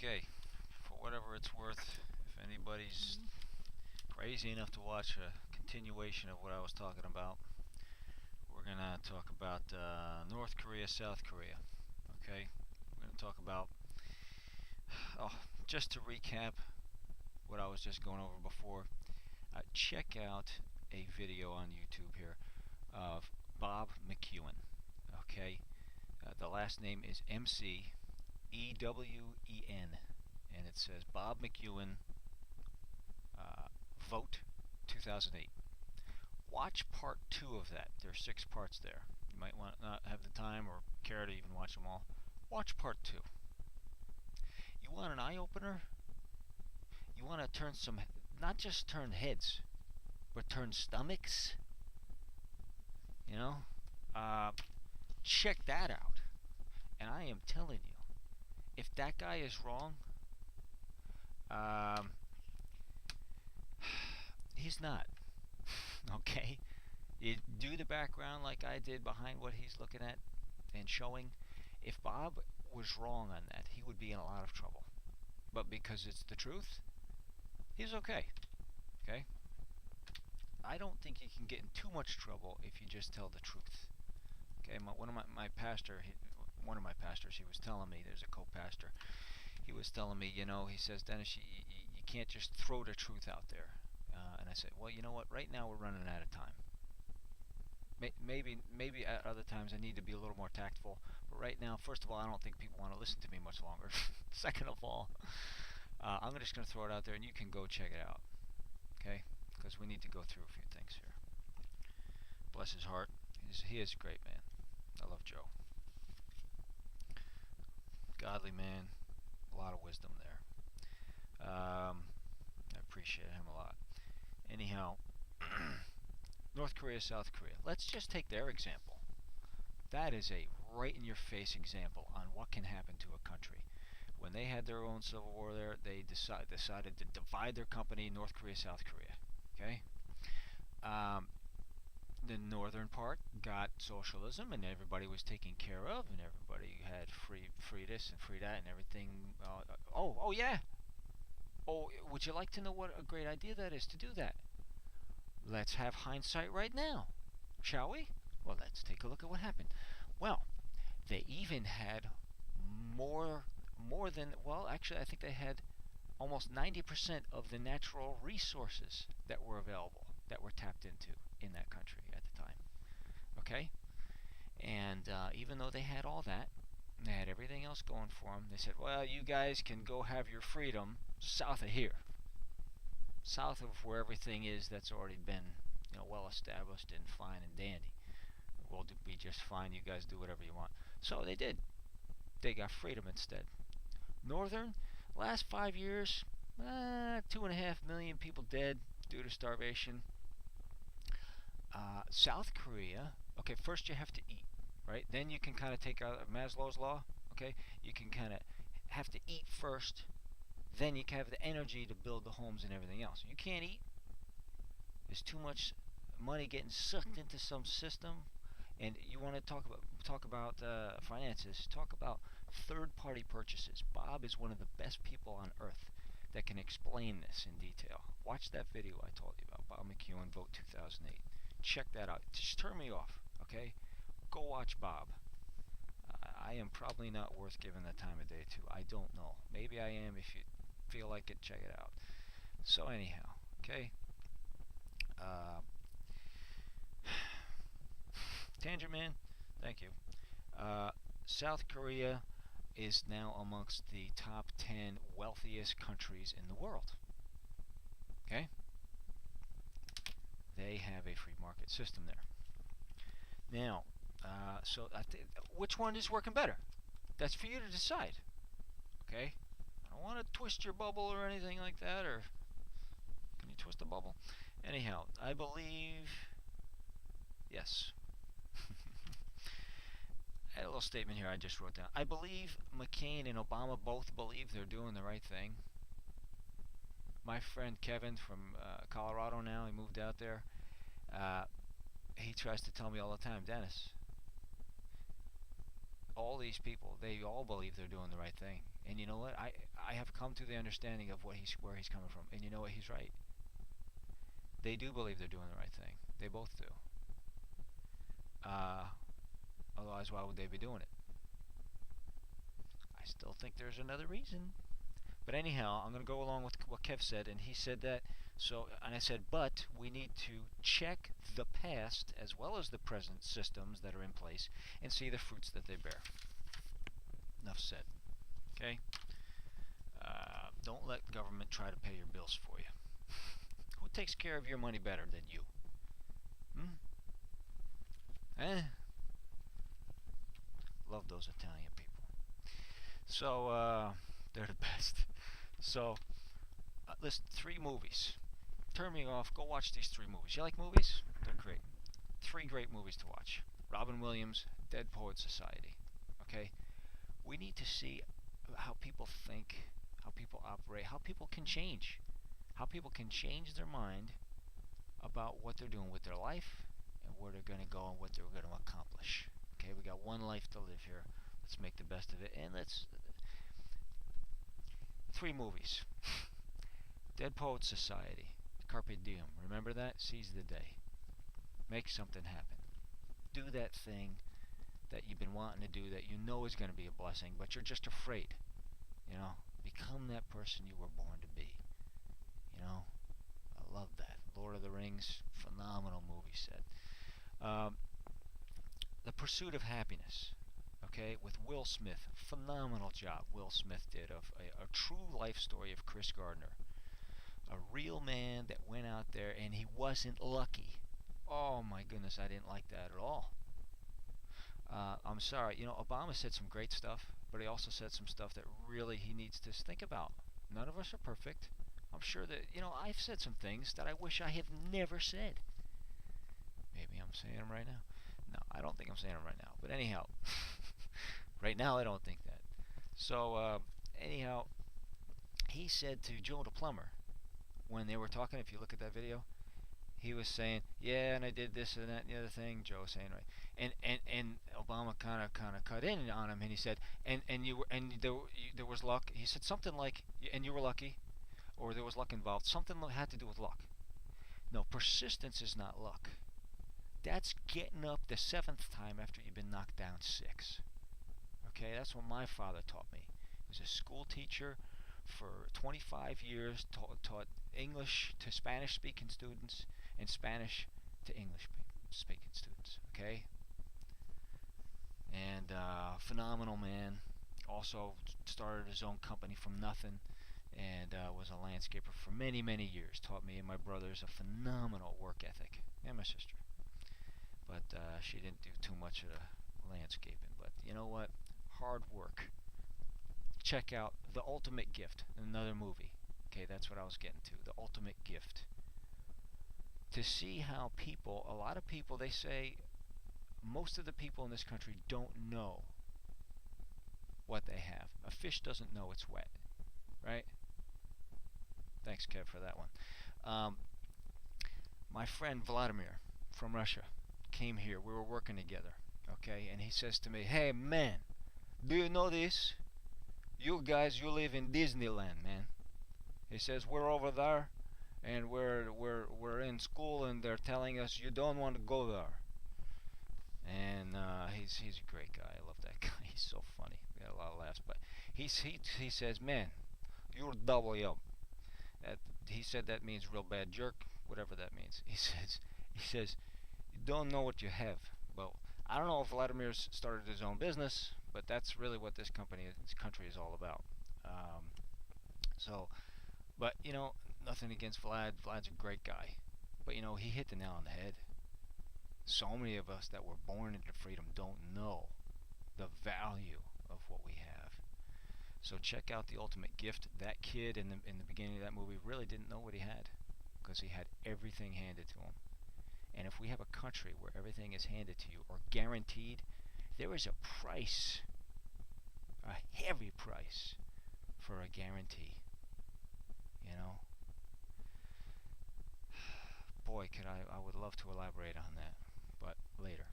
Okay, for whatever it's worth, if anybody's crazy enough to watch a continuation of what I was talking about, we're going to talk about North Korea, South Korea. Okay, we're going to talk about, oh, just to recap what I was just going over before, check out a video on YouTube here of Bob McEwen. Okay, the last name is McEwen, and it says Bob McEwen Vote 2008. Watch part 2 of that. There are 6 parts there. You might not have the time or care to even watch them all. Watch part 2. You want an eye opener? You want to turn some, not just turn heads, but turn stomachs? You know? Check that out. And I am telling you, if that guy is wrong, he's not. Okay? You do the background like I did behind what he's looking at and showing. If Bob was wrong on that, he would be in a lot of trouble. But because it's the truth, he's okay. Okay? I don't think you can get in too much trouble if you just tell the truth. Okay? One of my pastors, he was telling me, there's a co-pastor, he was telling me, he says, Dennis, you can't just throw the truth out there. And I said, well, you know what? Right now we're running out of time. Maybe at other times I need to be a little more tactful. But right now, first of all, I don't think people want to listen to me much longer. Second of all, I'm just going to throw it out there, and you can go check it out. Okay? Because we need to go through a few things here. Bless his heart. He is a great man. I love Joe. Godly man. A lot of wisdom there. I appreciate him a lot. Anyhow, North Korea, South Korea. Let's just take their example. That is a right-in-your-face example on what can happen to a country. When they had their own civil war there, they decided to divide their company, North Korea, South Korea. Okay? The northern part got socialism, and everybody was taken care of, and everybody had free this and free that and everything. Oh yeah. Oh, would you like to know what a great idea that is to do that? Let's have hindsight right now, shall we? Well, let's take a look at what happened. Well, they even had more than, well, actually I think they had almost 90% of the natural resources that were available, that were tapped into in that country at the time. Okay? And even though they had all that, they had everything else going for them, they said, well, you guys can go have your freedom south of here. South of where everything is that's already been, well established and fine and dandy. We'll be just fine. You guys do whatever you want. So they did. They got freedom instead. Northern, last 5 years, 2.5 million people dead due to starvation. South Korea, okay, first you have to eat, right? Then you can kind of take out Maslow's law, okay? You can kind of have to eat first, then you can have the energy to build the homes and everything else. You can't eat. There's too much money getting sucked into some system, and you want to talk about finances. Talk about third-party purchases. Bob is one of the best people on earth that can explain this in detail. Watch that video I told you about, Bob McEwen, Vote 2008. Check that out. Just turn me off, okay? Go watch Bob. I am probably not worth giving the time of day to. I don't know. Maybe I am. If you feel like it, check it out. So anyhow, okay? Tangent Man, thank you. South Korea is now amongst the top 10 wealthiest countries in the world. Okay? They have a free market system there. Now, so which one is working better? That's for you to decide. Okay? I don't want to twist your bubble or anything like that, or can you twist a bubble? Anyhow, I believe, yes. I had a little statement here I just wrote down. I believe McCain and Obama both believe they're doing the right thing. My friend Kevin from Colorado now, he moved out there. He tries to tell me all the time, Dennis, all these people, they all believe they're doing the right thing. And you know what? I have come to the understanding of where he's coming from. And you know what? He's right. They do believe they're doing the right thing. They both do. Uh, Otherwise, why would they be doing it? I still think there's another reason. But anyhow, I'm going to go along with what Kev said, and he said that. So, and I said, but we need to check the past as well as the present systems that are in place and see the fruits that they bear. Enough said. Okay. Don't let government try to pay your bills for you. Who takes care of your money better than you? Hmm? Eh? Love those Italian people. So, they're the best. So, list 3 movies. Turn me off. Go watch these 3 movies. You like movies? They're great. 3 great movies to watch. Robin Williams, Dead Poet Society. Okay? We need to see how people think, how people operate, how people can change. How people can change their mind about what they're doing with their life and where they're going to go and what they're going to accomplish. Okay, we got one life to live here. Let's make the best of it. And let's 3 movies. Dead Poet Society. Carpe diem. Remember that? Seize the day. Make something happen. Do that thing that you've been wanting to do that you know is going to be a blessing, but you're just afraid. You know, become that person you were born to be. You know, I love that. Lord of the Rings, phenomenal movie set. Um, the Pursuit of Happiness. Okay, with Will Smith, phenomenal job Will Smith did of a true life story of Chris Gardner, a real man that went out there and he wasn't lucky. Oh my goodness, I didn't like that at all. I'm sorry, you know, Obama said some great stuff, but he also said some stuff that really he needs to think about. None of us are perfect. I'm sure that, you know, I've said some things that I wish I have never said. Maybe I'm saying them right now. No, I don't think I'm saying them right now. But anyhow, right now I don't think that. So, anyhow, he said to Joe the Plumber, when they were talking, if you look at that video, he was saying, yeah, and I did this and that and the other thing. Joe was saying, right, and Obama kind of cut in on him, and he said, and there was luck. He said something like, and you were lucky, or there was luck involved. Something had to do with luck. No, persistence is not luck. That's getting up the 7th time after you've been knocked down 6. Okay, that's what my father taught me. He was a school teacher for 25 years, taught English to Spanish-speaking students and Spanish to English-speaking students. Okay, and phenomenal man. Also started his own company from nothing, and was a landscaper for many, many years. Taught me and my brothers a phenomenal work ethic, and my sister. But she didn't do too much of the landscaping. But you know what? Hard work. Check out The Ultimate Gift, another movie. Okay, that's what I was getting to. The Ultimate Gift. To see how people, a lot of people, they say most of the people in this country don't know what they have. A fish doesn't know it's wet, right? Thanks, Kev, for that one. My friend Vladimir from Russia came here. We were working together, okay? And he says to me, hey, man, do you know this? You guys, you live in Disneyland, man. He says, we're over there, and we're in school, and they're telling us you don't want to go there. And he's a great guy. I love that guy. He's so funny. We had a lot of laughs. But he says, man, you're double up. He said that means real bad jerk, whatever that means. He says, you don't know what you have. Well, I don't know if Vladimir's started his own business, but that's really what this country is all about. So, but you know, nothing against Vlad. Vlad's a great guy, but you know, he hit the nail on the head. So many of us that were born into freedom don't know the value of what we have. So check out The Ultimate Gift. That kid in the beginning of that movie really didn't know what he had, because he had everything handed to him. And if we have a country where everything is handed to you or guaranteed, there is a price, a heavy price, for a guarantee. You know? Boy, I would love to elaborate on that, but later.